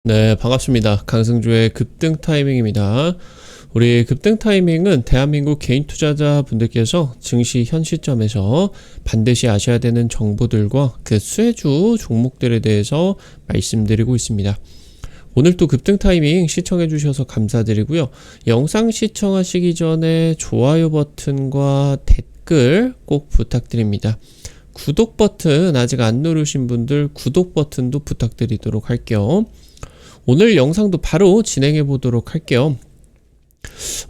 네, 반갑습니다. 강승주의 급등 타이밍입니다. 우리 급등 타이밍은 대한민국 개인 투자자분들께서 증시 현 시점에서 반드시 아셔야 되는 정보들과 그 수혜주 종목들에 대해서 말씀드리고 있습니다. 오늘 또 급등 타이밍 시청해 주셔서 감사드리고요. 영상 시청하시기 전에 좋아요 버튼과 댓글 꼭 부탁드립니다. 구독 버튼 아직 안 누르신 분들 구독 버튼도 부탁드리도록 할게요. 오늘 영상도 바로 진행해 보도록 할게요.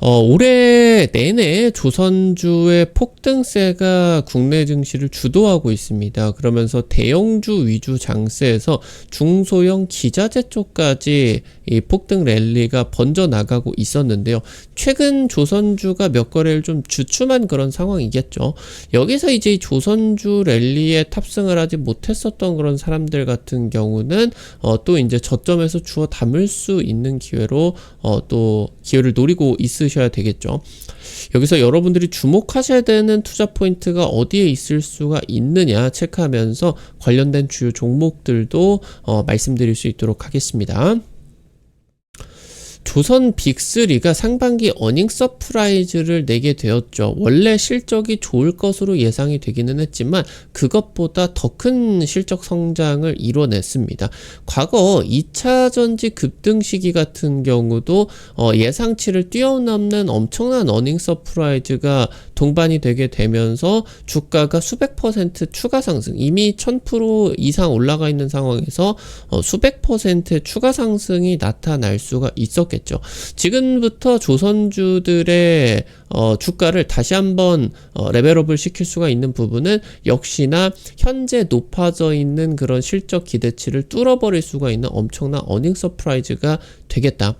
올해 내내 조선주의 폭등세가 국내 증시를 주도하고 있습니다. 그러면서 대형주 위주 장세에서 중소형 기자재 쪽까지 이 폭등 랠리가 번져 나가고 있었는데요. 최근 조선주가 몇 거래를 좀 주춤한 그런 상황이겠죠. 여기서 이제 조선주 랠리에 탑승을 하지 못했었던 그런 사람들 같은 경우는 또 이제 저점에서 주워 담을 수 있는 기회로 또 기회를 노리고 있으셔야 되겠죠. 여기서 여러분들이 주목하셔야 되는 투자 포인트가 어디에 있을 수가 있느냐 체크하면서 관련된 주요 종목들도 말씀드릴 수 있도록 하겠습니다. 조선 빅3가 상반기 어닝 서프라이즈를 내게 되었죠. 원래 실적이 좋을 것으로 예상이 되기는 했지만 그것보다 더 큰 실적 성장을 이뤄냈습니다. 과거 2차전지 급등 시기 같은 경우도 예상치를 뛰어넘는 엄청난 어닝 서프라이즈가 동반이 되게 되면서 주가가 수백 퍼센트 추가 상승, 이미 1000% 이상 올라가 있는 상황에서 수백 퍼센트의 추가 상승이 나타날 수가 있었겠죠. 지금부터 조선주들의 주가를 다시 한번 레벨업을 시킬 수가 있는 부분은 역시나 현재 높아져 있는 그런 실적 기대치를 뚫어버릴 수가 있는 엄청난 어닝 서프라이즈가 되겠다.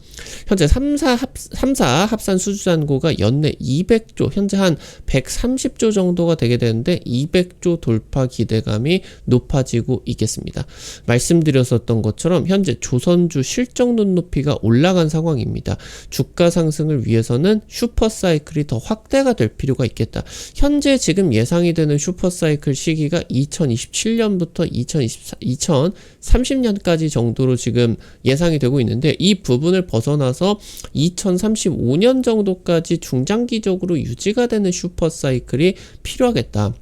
현재 3사 합산 수주잔고가 연내 200조, 현재 한 130조 정도가 되게 되는데 200조 돌파 기대감이 높아지고 있겠습니다. 말씀드렸었던 것처럼 현재 조선주 실적 눈높이가 올라간 상황입니다. 주가 상승을 위해서는 슈퍼사이클이 더 확대가 될 필요가 있겠다. 현재 지금 예상이 되는 슈퍼사이클 시기가 2027년부터 2030년까지 정도로 지금 예상이 되고 있는데 이 부분을 벗어나서 2035년 정도까지 중장기적으로 유지가 되는 슈퍼사이클이 필요하겠다.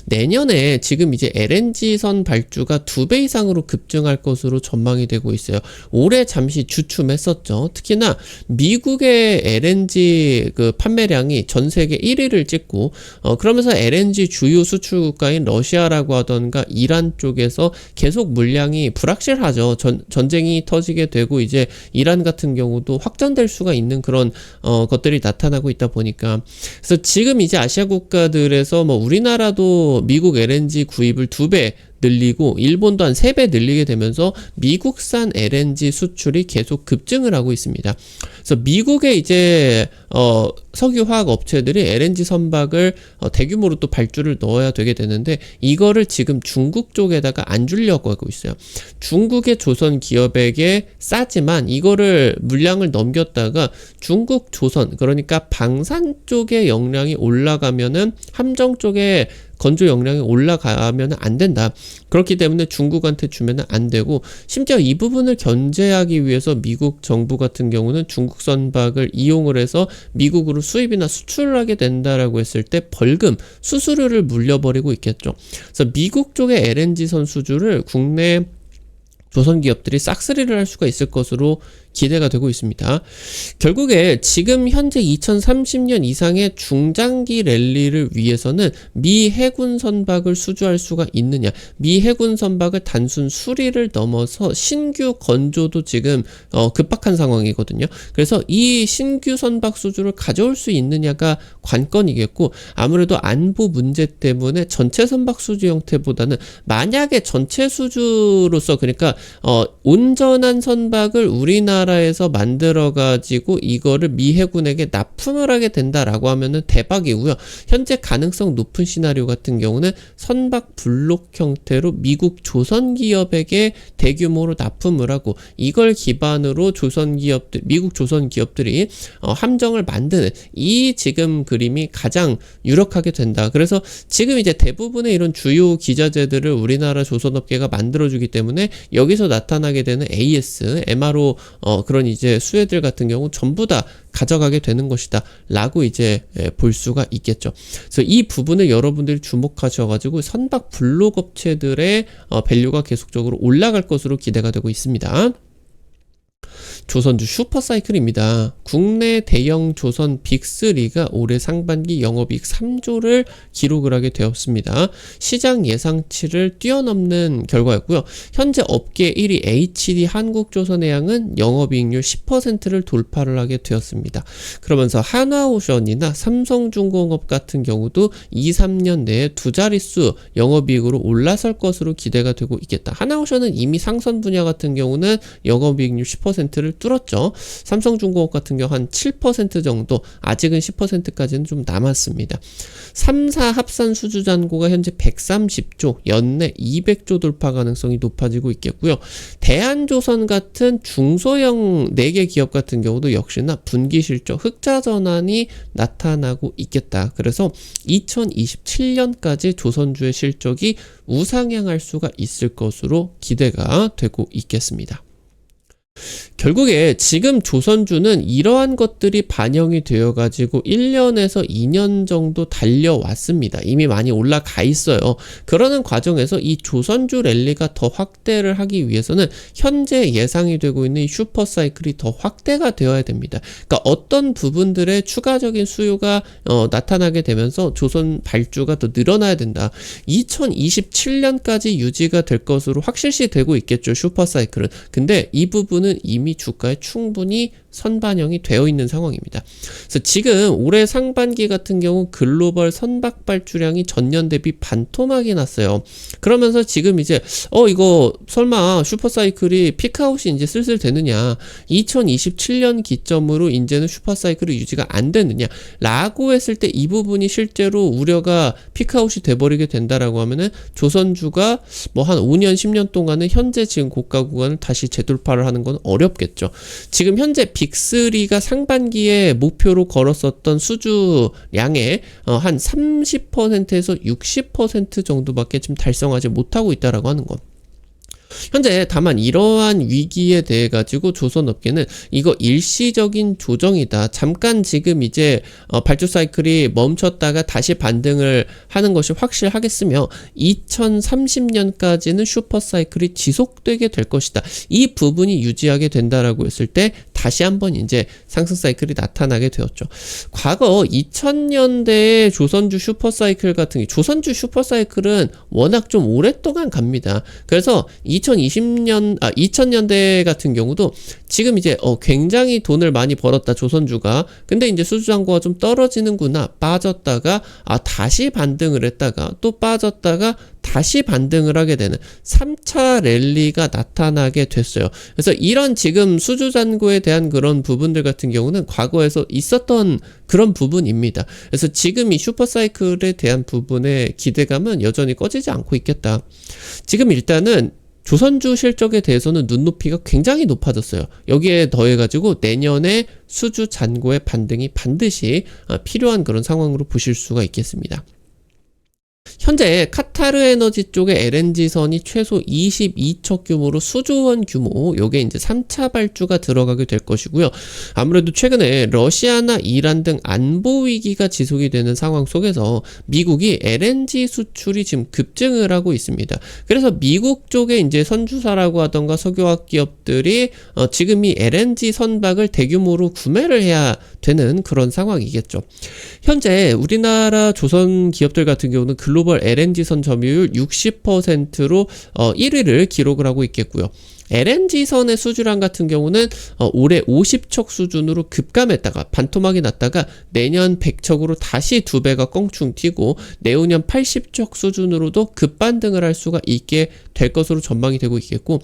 내년에 지금 이제 LNG선 발주가 2배 이상으로 급증할 것으로 전망이 되고 있어요. 올해 잠시 주춤했었죠. 특히나 미국의 LNG 그 판매량이 전 세계 1위를 찍고 그러면서 LNG 주요 수출 국가인 러시아라고 하던가 이란 쪽에서 계속 물량이 불확실하죠. 전쟁이 터지게 되고 이제 이란 같은 경우도 확전될 수가 있는 그런 것들이 나타나고 있다 보니까 그래서 지금 이제 아시아 국가들에서 뭐 우리나라도 미국 LNG 구입을 2배 늘리고 일본도 한 3배 늘리게 되면서 미국산 LNG 수출이 계속 급증을 하고 있습니다. 그래서 미국의 이제 석유화학 업체들이 LNG 선박을 대규모로 또 발주를 넣어야 되게 되는데 이거를 지금 중국 쪽에다가 안 주려고 하고 있어요. 중국의 조선 기업에게 싸지만 이거를 물량을 넘겼다가 중국 조선, 그러니까 방산 쪽의 역량이 올라가면은 함정 쪽에 건조 역량이 올라가면 안 된다. 그렇기 때문에 중국한테 주면 안 되고, 심지어 이 부분을 견제하기 위해서 미국 정부 같은 경우는 중국 선박을 이용을 해서 미국으로 수입이나 수출을 하게 된다라고 했을 때 벌금, 수수료를 물려버리고 있겠죠. 그래서 미국 쪽의 LNG선 수주를 국내 조선 기업들이 싹쓸이를 할 수가 있을 것으로 기대가 되고 있습니다. 결국에 지금 현재 2030년 이상의 중장기 랠리를 위해서는 미 해군 선박을 수주할 수가 있느냐, 미 해군 선박을 단순 수리를 넘어서 신규 건조도 지금 급박한 상황이거든요. 그래서 이 신규 선박 수주를 가져올 수 있느냐가 관건이겠고, 아무래도 안보 문제 때문에 전체 선박 수주 형태보다는 만약에 전체 수주로서, 그러니까 온전한 선박을 우리나라에서 만들어가지고 이거를 미 해군에게 납품을 하게 된다라고 하면은 대박이고요. 현재 가능성 높은 시나리오 같은 경우는 선박 블록 형태로 미국 조선 기업에게 대규모로 납품을 하고 이걸 기반으로 미국 조선 기업들이 함정을 만드는 이 지금 그림이 가장 유력하게 된다. 그래서 지금 이제 대부분의 이런 주요 기자재들을 우리나라 조선업계가 만들어주기 때문에 여기 여기서 나타나게 되는 AS, MRO 그런 이제 수혜들 같은 경우 전부 다 가져가게 되는 것이다 라고 이제 볼 수가 있겠죠. 그래서 이 부분을 여러분들이 주목하셔가지고 선박 블록 업체들의 밸류가 계속적으로 올라갈 것으로 기대가 되고 있습니다. 조선주 슈퍼사이클입니다. 국내 대형 조선 빅3가 올해 상반기 영업이익 3조를 기록을 하게 되었습니다. 시장 예상치를 뛰어넘는 결과였고요. 현재 업계 1위 HD 한국조선해양은 영업이익률 10%를 돌파를 하게 되었습니다. 그러면서 한화오션이나 삼성중공업 같은 경우도 2, 3년 내에 두 자릿수 영업이익으로 올라설 것으로 기대가 되고 있겠다. 한화오션은 이미 상선 분야 같은 경우는 영업이익률 10%를 뚫었죠. 삼성중공업 같은 경우 한 7% 정도, 아직은 10%까지는 좀 남았습니다. 3사 합산 수주 잔고가 현재 130조, 연내 200조 돌파 가능성이 높아지고 있겠고요. 대한조선 같은 중소형 4개 기업 같은 경우도 역시나 분기 실적 흑자 전환이 나타나고 있겠다. 그래서 2027년까지 조선주의 실적이 우상향할 수가 있을 것으로 기대가 되고 있겠습니다. 결국에 지금 조선주는 이러한 것들이 반영이 되어 가지고 1년에서 2년 정도 달려왔습니다. 이미 많이 올라가 있어요. 그러는 과정에서 이 조선주 랠리가 더 확대를 하기 위해서는 현재 예상이 되고 있는 이 슈퍼사이클이 더 확대가 되어야 됩니다. 그러니까 어떤 부분들의 추가적인 수요가 나타나게 되면서 조선 발주가 더 늘어나야 된다. 2027년까지 유지가 될 것으로 확실시 되고 있겠죠. 슈퍼사이클은. 근데 이 부분은 이미 주가에 충분히 선반영이 되어 있는 상황입니다. 그래서 지금 올해 상반기 같은 경우 글로벌 선박 발주량이 전년 대비 반토막이 났어요. 그러면서 지금 이제 이거 설마 슈퍼사이클이 피크아웃이 이제 슬슬 되느냐, 2027년 기점으로 이제는 슈퍼사이클이 유지가 안 되느냐 라고 했을 때 이 부분이 실제로 우려가 피크아웃이 돼버리게 된다라고 하면은 조선주가 뭐 한 5년 10년 동안은 현재 지금 고가 구간을 다시 재돌파를 하는 건 어렵겠죠. 지금 현재 빅3가 상반기에 목표로 걸었었던 수주량의 한 30%에서 60% 정도밖에 지금 달성하지 못하고 있다라고 하는 것. 현재 다만 이러한 위기에 대해 가지고 조선업계는 이거 일시적인 조정이다. 잠깐 지금 이제 발주 사이클이 멈췄다가 다시 반등을 하는 것이 확실하겠으며 2030년까지는 슈퍼 사이클이 지속되게 될 것이다. 이 부분이 유지하게 된다라고 했을 때 다시 한번 이제 상승 사이클이 나타나게 되었죠. 과거 2000년대의 조선주 슈퍼 사이클 같은 게, 조선주 슈퍼 사이클은 워낙 좀 오랫동안 갑니다. 그래서 2000년대 같은 경우도 지금 이제 굉장히 돈을 많이 벌었다 조선주가. 근데 이제 수주잔고가 좀 떨어지는구나, 빠졌다가 다시 반등을 했다가 또 빠졌다가 다시 반등을 하게 되는 3차 랠리가 나타나게 됐어요. 그래서 이런 지금 수주잔고에 대한 그런 부분들 같은 경우는 과거에서 있었던 그런 부분입니다. 그래서 지금 이 슈퍼사이클에 대한 부분의 기대감은 여전히 꺼지지 않고 있겠다. 지금 일단은 조선주 실적에 대해서는 눈높이가 굉장히 높아졌어요. 여기에 더해가지고 내년에 수주 잔고의 반등이 반드시 필요한 그런 상황으로 보실 수가 있겠습니다. 현재 카타르 에너지 쪽에 LNG선이 최소 22척 규모로 수조원 규모, 요게 이제 3차 발주가 들어가게 될 것이고요. 아무래도 최근에 러시아나 이란 등 안보 위기가 지속이 되는 상황 속에서 미국이 LNG 수출이 지금 급증을 하고 있습니다. 그래서 미국 쪽에 이제 선주사라고 하던가 석유화학 기업들이 지금 이 LNG 선박을 대규모로 구매를 해야 되는 그런 상황이겠죠. 현재 우리나라 조선 기업들 같은 경우는 글로벌 LNG선 점유율 60%로 1위를 기록을 하고 있겠고요. LNG선의 수주량 같은 경우는 올해 50척 수준으로 급감했다가 반토막이 났다가 내년 100척으로 다시 2배가 껑충 튀고 내후년 80척 수준으로도 급반등을 할 수가 있게 될 것으로 전망이 되고 있겠고,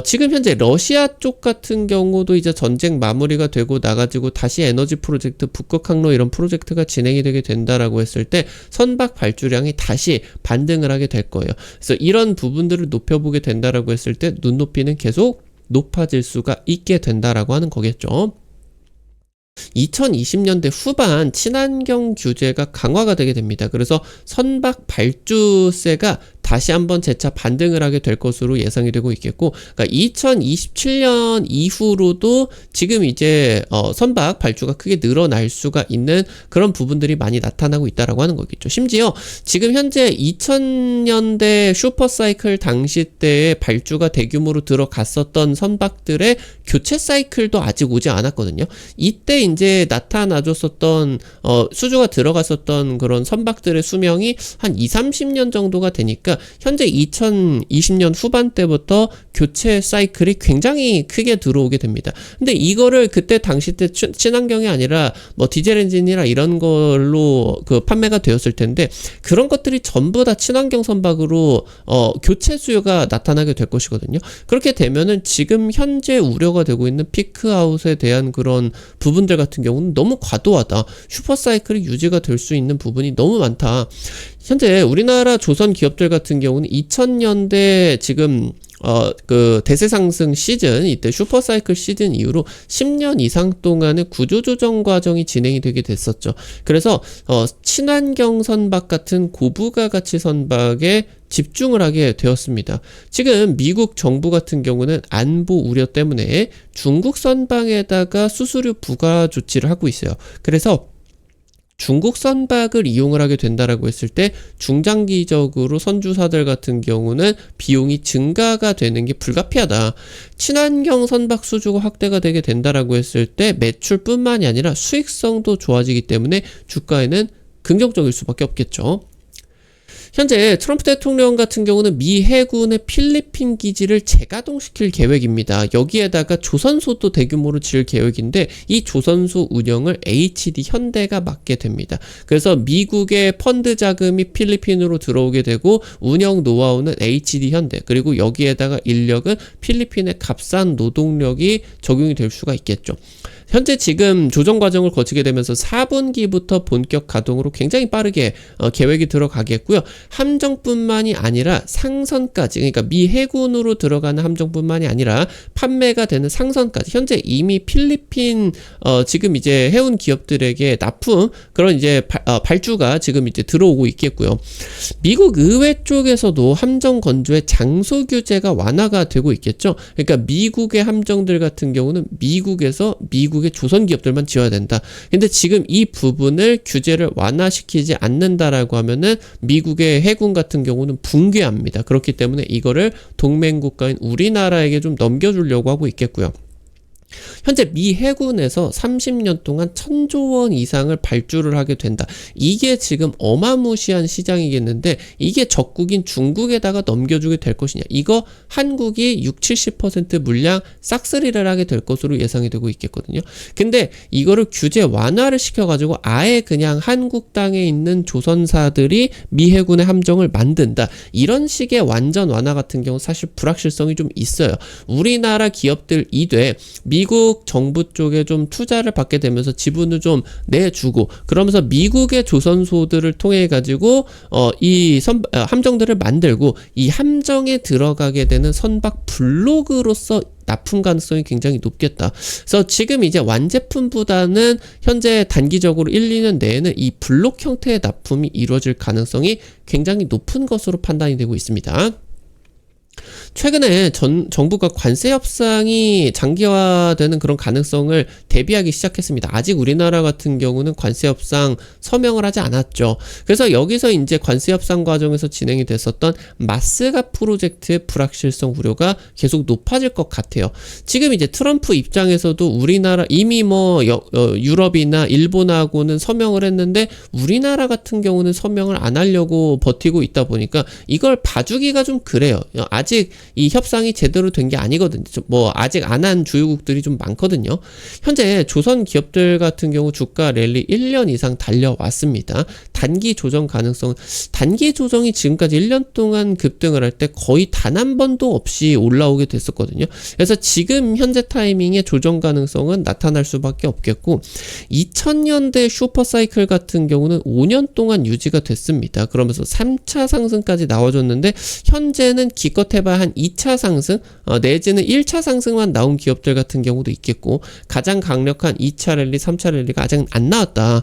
지금 현재 러시아 쪽 같은 경우도 이제 전쟁 마무리가 되고 나가지고 다시 에너지 프로젝트, 북극 항로 이런 프로젝트가 진행이 되게 된다라고 했을 때 선박 발주량이 다시 반등을 하게 될 거예요. 그래서 이런 부분들을 높여보게 된다라고 했을 때 눈높이는 계속 높아질 수가 있게 된다라고 하는 거겠죠. 2020년대 후반 친환경 규제가 강화가 되게 됩니다. 그래서 선박 발주세가 다시 한번 재차 반등을 하게 될 것으로 예상이 되고 있겠고, 그러니까 2027년 이후로도 지금 이제 선박 발주가 크게 늘어날 수가 있는 그런 부분들이 많이 나타나고 있다라고 하는 거겠죠. 심지어 지금 현재 2000년대 슈퍼사이클 당시 때에 발주가 대규모로 들어갔었던 선박들의 교체 사이클도 아직 오지 않았거든요. 이때 이제 나타나줬었던 수주가 들어갔었던 그런 선박들의 수명이 한 20-30년 정도가 되니까 현재 2020년 후반때부터 교체 사이클이 굉장히 크게 들어오게 됩니다. 근데 이거를 그때 당시 때 친환경이 아니라 뭐 디젤 엔진이라 이런 걸로 그 판매가 되었을 텐데, 그런 것들이 전부 다 친환경 선박으로 교체 수요가 나타나게 될 것이거든요. 그렇게 되면은 지금 현재 우려가 되고 있는 피크아웃에 대한 그런 부분들 같은 경우는 너무 과도하다. 슈퍼사이클이 유지가 될 수 있는 부분이 너무 많다. 현재 우리나라 조선 기업들 같은 경우는 2000년대 지금 그 대세 상승 시즌, 이때 슈퍼사이클 시즌 이후로 10년 이상 동안의 구조조정 과정이 진행이 되게 됐었죠. 그래서 친환경 선박 같은 고부가 가치 선박에 집중을 하게 되었습니다. 지금 미국 정부 같은 경우는 안보 우려 때문에 중국 선박에다가 수수료 부과 조치를 하고 있어요. 그래서 중국 선박을 이용을 하게 된다라고 했을 때 중장기적으로 선주사들 같은 경우는 비용이 증가가 되는 게 불가피하다. 친환경 선박 수주가 확대가 되게 된다라고 했을 때 매출뿐만이 아니라 수익성도 좋아지기 때문에 주가에는 긍정적일 수밖에 없겠죠. 현재 트럼프 대통령 같은 경우는 미 해군의 필리핀 기지를 재가동시킬 계획입니다. 여기에다가 조선소도 대규모로 지을 계획인데, 이 조선소 운영을 HD 현대가 맡게 됩니다. 그래서 미국의 펀드 자금이 필리핀으로 들어오게 되고 운영 노하우는 HD 현대, 그리고 여기에다가 인력은 필리핀의 값싼 노동력이 적용이 될 수가 있겠죠. 현재 지금 조정 과정을 거치게 되면서 4분기부터 본격 가동으로 굉장히 빠르게 계획이 들어가겠고요. 함정뿐만이 아니라 상선까지, 그러니까 미 해군으로 들어가는 함정뿐만이 아니라 판매가 되는 상선까지, 현재 이미 필리핀 지금 이제 해운 기업들에게 납품, 그런 이제 발주가 지금 이제 들어오고 있겠고요. 미국 의회 쪽에서도 함정 건조의 장소 규제가 완화가 되고 있겠죠. 그러니까 미국의 함정들 같은 경우는 미국에서 미국의 조선 기업들만 지어야 된다. 근데 지금 이 부분을 규제를 완화시키지 않는다라고 하면은 미국의 해군 같은 경우는 붕괴합니다. 그렇기 때문에 이거를 동맹 국가인 우리나라에게 좀 넘겨주려고 하고 있겠고요. 현재 미 해군에서 30년 동안 1,000조 원 이상을 발주를 하게 된다. 이게 지금 어마무시한 시장이겠는데, 이게 적국인 중국에다가 넘겨주게 될 것이냐. 이거 한국이 60-70% 물량 싹쓸이를 하게 될 것으로 예상이 되고 있겠거든요. 근데 이거를 규제 완화를 시켜가지고 아예 그냥 한국 땅에 있는 조선사들이 미 해군의 함정을 만든다. 이런 식의 완전 완화 같은 경우 사실 불확실성이 좀 있어요. 우리나라 기업들 이돼 미국 정부 쪽에 좀 투자를 받게 되면서 지분을 좀 내주고, 그러면서 미국의 조선소들을 통해 가지고 이 함정들을 만들고, 이 함정에 들어가게 되는 선박 블록으로서 납품 가능성이 굉장히 높겠다. 그래서 지금 이제 완제품보다는 현재 단기적으로 1-2년 내에는 이 블록 형태의 납품이 이루어질 가능성이 굉장히 높은 것으로 판단이 되고 있습니다. 최근에 정부가 관세 협상이 장기화되는 그런 가능성을 대비하기 시작했습니다. 아직 우리나라 같은 경우는 관세 협상 서명을 하지 않았죠. 그래서 여기서 이제 관세 협상 과정에서 진행이 됐었던 마스가 프로젝트의 불확실성 우려가 계속 높아질 것 같아요. 지금 이제 트럼프 입장에서도 우리나라 이미 뭐 유럽이나 일본하고는 서명을 했는데 우리나라 같은 경우는 서명을 안 하려고 버티고 있다 보니까 이걸 봐주기가 좀 그래요. 아직 이 협상이 제대로 된 게 아니거든요. 뭐 아직 안 한 주요국들이 좀 많거든요. 현재 조선 기업들 같은 경우 주가 랠리 1년 이상 달려왔습니다. 단기 조정 가능성, 단기 조정이 지금까지 1년 동안 급등을 할 때 거의 단 한 번도 없이 올라오게 됐었거든요. 그래서 지금 현재 타이밍에 조정 가능성은 나타날 수밖에 없겠고, 2000년대 슈퍼사이클 같은 경우는 5년 동안 유지가 됐습니다. 그러면서 3차 상승까지 나와줬는데 현재는 기껏해봐야 한 2차 상승 내지는 1차 상승만 나온 기업들 같은 경우도 있겠고, 가장 강력한 2차 랠리 3차 랠리가 아직 안 나왔다.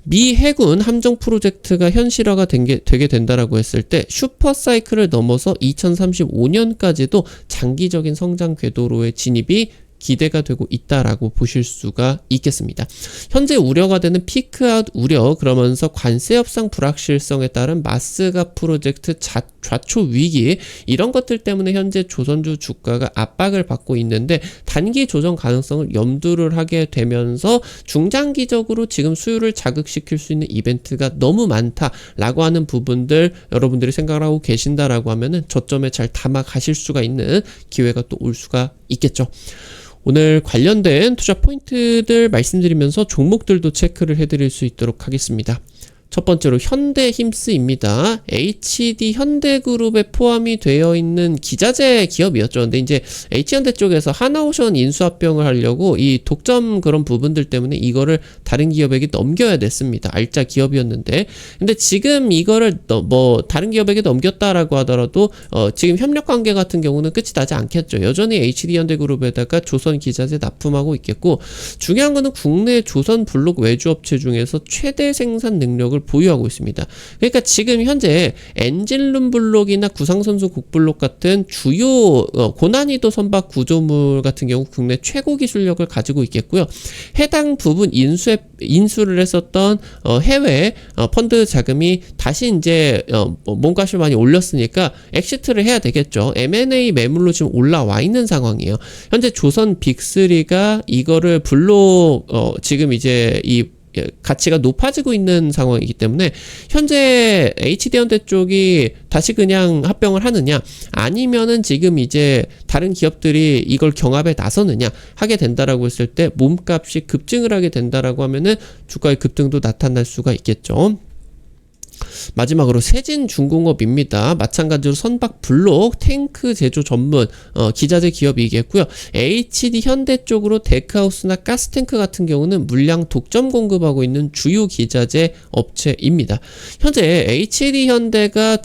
미 해군 함정 프로젝트가 현실화가 되게 된다라고 했을 때 슈퍼사이클을 넘어서 2035년까지도 장기적인 성장 궤도로의 진입이 기대가 되고 있다라고 보실 수가 있겠습니다. 현재 우려가 되는 피크아웃 우려, 그러면서 관세 협상 불확실성에 따른 마스가 프로젝트 좌초 위기, 이런 것들 때문에 현재 조선주 주가가 압박을 받고 있는데 단기 조정 가능성을 염두를 하게 되면서 중장기적으로 지금 수요를 자극시킬 수 있는 이벤트가 너무 많다라고 하는 부분들 여러분들이 생각을 하고 계신다라고 하면은 저점에 잘 담아 가실 수가 있는 기회가 또 올 수가 있겠죠. 오늘 관련된 투자 포인트들 말씀드리면서 종목들도 체크를 해드릴 수 있도록 하겠습니다. 첫 번째로 현대힘스입니다. HD 현대그룹에 포함이 되어 있는 기자재 기업이었죠. 근데 이제 H현대 쪽에서 하나오션 인수합병을 하려고 이 독점 그런 부분들 때문에 이거를 다른 기업에게 넘겨야 됐습니다. 알짜 기업이었는데. 근데 지금 이거를 다른 기업에게 넘겼다라고 하더라도 지금 협력 관계 같은 경우는 끝이 나지 않겠죠. 여전히 HD 현대그룹에다가 조선 기자재 납품하고 있겠고, 중요한 거는 국내 조선 블록 외주업체 중에서 최대 생산 능력을 보유하고 있습니다. 그러니까 지금 현재 엔진룸 블록이나 구상선수 곡블록 같은 주요 고난이도 선박 구조물 같은 경우 국내 최고 기술력을 가지고 있겠고요. 해당 부분 인수를 했었던 해외 펀드 자금이 다시 이제 몸값을 많이 올렸으니까 엑시트를 해야 되겠죠. M&A 매물로 지금 올라와 있는 상황이에요. 현재 조선 빅3가 이거를 블록 지금 이제 이 가치가 높아지고 있는 상황이기 때문에 현재 HD현대 쪽이 다시 그냥 합병을 하느냐, 아니면은 지금 이제 다른 기업들이 이걸 경합에 나서느냐 하게 된다라고 했을 때 몸값이 급증을 하게 된다라고 하면은 주가의 급등도 나타날 수가 있겠죠. 마지막으로 세진중공업입니다. 마찬가지로 선박 블록 탱크 제조 전문 기자재 기업이겠고요. HD 현대 쪽으로 데크하우스나 가스탱크 같은 경우는 물량 독점 공급하고 있는 주요 기자재 업체입니다. 현재 HD 현대가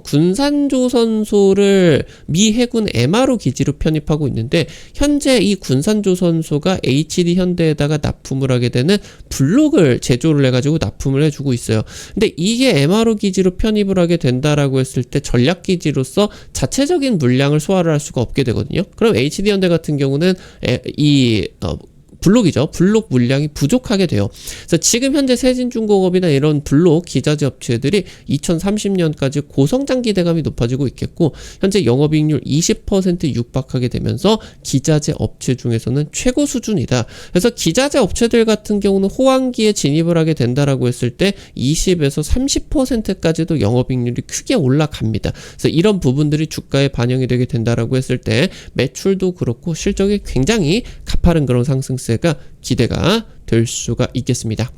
군산조선소를 미 해군 MRO 기지로 편입하고 있는데, 현재 이 군산조선소가 HD 현대에다가 납품을 하게 되는 블록을 제조를 해가지고 납품을 해주고 있어요. 근데 이게 MRO 기지로 편입을 하게 된다라고 했을 때 전략 기지로서 자체적인 물량을 소화를 할 수가 없게 되거든요. 그럼 HD현대 같은 경우는 블록이죠. 블록 물량이 부족하게 돼요. 그래서 지금 현재 세진중공업이나 이런 블록 기자재 업체들이 2030년까지 고성장 기대감이 높아지고 있겠고, 현재 영업이익률 20% 육박하게 되면서 기자재 업체 중에서는 최고 수준이다. 그래서 기자재 업체들 같은 경우는 호황기에 진입을 하게 된다라고 했을 때 20에서 30%까지도 영업이익률이 크게 올라갑니다. 그래서 이런 부분들이 주가에 반영이 되게 된다라고 했을 때 매출도 그렇고 실적이 굉장히 가파른 그런 상승세 가 기대가 될 수가 있겠습니다.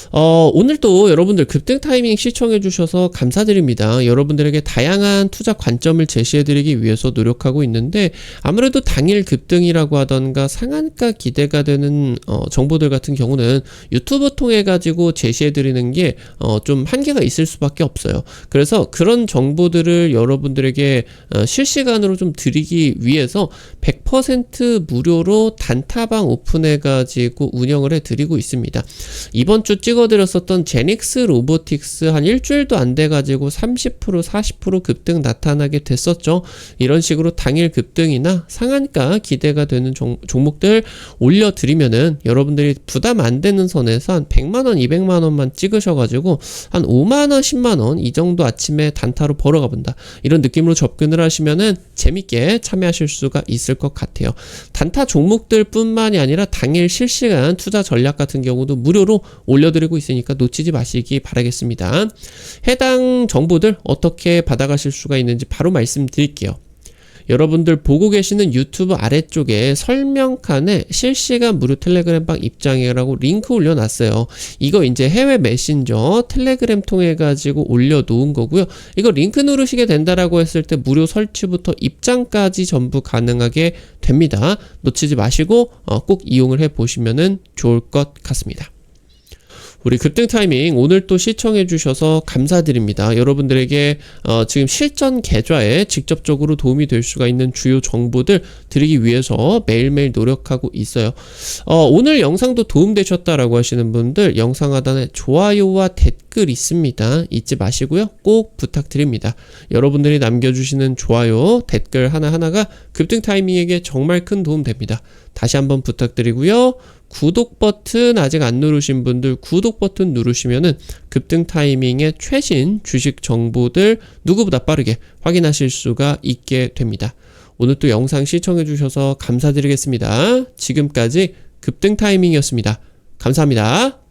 오늘도 여러분들 급등 타이밍 시청해 주셔서 감사드립니다. 여러분들에게 다양한 투자 관점을 제시해 드리기 위해서 노력하고 있는데, 아무래도 당일 급등이라고 하던가 상한가 기대가 되는 정보들 같은 경우는 유튜브 통해 가지고 제시해 드리는 게 좀 한계가 있을 수밖에 없어요. 그래서 그런 정보들을 여러분들에게 실시간으로 좀 드리기 위해서 100% 무료로 단타방 오픈해 가지고 운영을 해 드리고 있습니다. 이번 주 찍어드렸었던 제닉스 로보틱스 한 일주일도 안 돼가지고 30% 40% 급등 나타나게 됐었죠. 이런 식으로 당일 급등이나 상한가 기대가 되는 종목들 올려드리면은 여러분들이 부담 안 되는 선에서 한 100만원 200만원만 찍으셔가지고 한 5만원 10만원 이 정도 아침에 단타로 벌어가 본다, 이런 느낌으로 접근을 하시면은 재밌게 참여하실 수가 있을 것 같아요. 단타 종목들 뿐만이 아니라 당일 실시간 투자 전략 같은 경우도 무료로 올려드리고 있으니까 놓치지 마시기 바라겠습니다. 해당 정보들 어떻게 받아가실 수가 있는지 바로 말씀드릴게요. 여러분들 보고 계시는 유튜브 아래쪽에 설명칸에 실시간 무료 텔레그램방 입장이라고 링크 올려놨어요. 이거 이제 해외 메신저 텔레그램 통해 가지고 올려놓은 거고요. 이거 링크 누르시게 된다라고 했을 때 무료 설치부터 입장까지 전부 가능하게 됩니다. 놓치지 마시고 꼭 이용을 해 보시면은 좋을 것 같습니다. 우리 급등 타이밍 오늘 또 시청해 주셔서 감사드립니다. 여러분들에게 지금 실전 계좌에 직접적으로 도움이 될 수가 있는 주요 정보들 드리기 위해서 매일매일 노력하고 있어요. 오늘 영상도 도움되셨다라고 하시는 분들 영상 하단에 좋아요와 댓글 있습니다. 잊지 마시고요. 꼭 부탁드립니다. 여러분들이 남겨주시는 좋아요, 댓글 하나하나가 급등 타이밍에게 정말 큰 도움 됩니다. 다시 한번 부탁드리고요. 구독 버튼 아직 안 누르신 분들 구독 버튼 누르시면은 급등 타이밍의 최신 주식 정보들 누구보다 빠르게 확인하실 수가 있게 됩니다. 오늘 또 영상 시청해 주셔서 감사드리겠습니다. 지금까지 급등 타이밍이었습니다. 감사합니다.